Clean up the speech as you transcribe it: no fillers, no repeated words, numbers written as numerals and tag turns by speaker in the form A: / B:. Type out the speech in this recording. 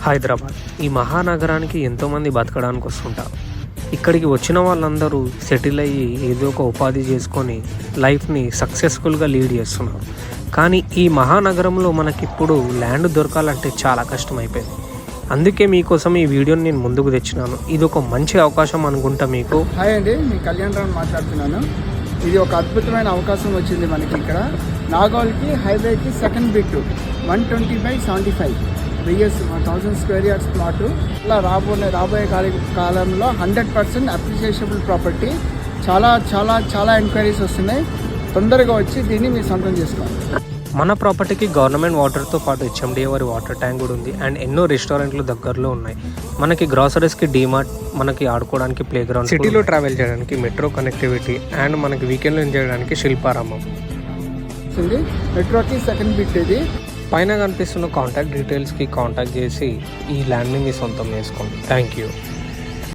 A: హైదరాబాద్ ఈ మహానగరానికి ఎంతోమంది బతకడానికి వస్తుంటారు. ఇక్కడికి వచ్చిన వాళ్ళందరూ సెటిల్ అయ్యి ఏదో ఒక ఉపాధి చేసుకొని లైఫ్ని సక్సెస్ఫుల్గా లీడ్ చేస్తున్నారు. కానీ ఈ మహానగరంలో మనకిప్పుడు ల్యాండ్ దొరకాలంటే చాలా కష్టమైపోయింది. అందుకే మీకోసం ఈ వీడియోని నేను ముందుకు తెచ్చినాను. ఇది ఒక మంచి అవకాశం అనుకుంటా మీకు.
B: హాయ్ అండి, మీ కళ్యాణ్ రావు మాట్లాడుతున్నాను. ఇది ఒక అద్భుతమైన అవకాశం వచ్చింది మనకి. ఇక్కడ నాగోల్కి హైవేకి second bit 120/75 1000 square yards plot. ఇలా రాబోయే కాలంలో 100% అప్రిషియేషబుల్ ప్రాపర్టీ. చాలా చాలా చాలా ఎంక్వైరీస్ వస్తున్నాయి. తొందరగా వచ్చి దీన్ని మీరు సొంతం చేసుకోవాలి.
A: మన ప్రాపర్టీకి గవర్నమెంట్ వాటర్తో పాటు హెచ్ఎండి వారి వాటర్ ట్యాంక్ కూడా ఉంది. అండ్ ఎన్నో రెస్టారెంట్లు దగ్గరలో ఉన్నాయి. మనకి గ్రాసరీస్కి డీమార్ట్, మనకి ఆడుకోవడానికి ప్లే గ్రౌండ్, సిటీలో ట్రావెల్ చేయడానికి మెట్రో కనెక్టివిటీ, అండ్ మనకి వీకెండ్లో ఎంజాయ్ చేయడానికి శిల్పారామం.
B: మెట్రోకి సెకండ్ బిట్ ఇది.
A: పైన కనిపిస్తున్న కాంటాక్ట్ డీటెయిల్స్కి కాంటాక్ట్ చేసి ఈ ల్యాండ్ని మీ సొంతం చేసుకోండి. Thank you.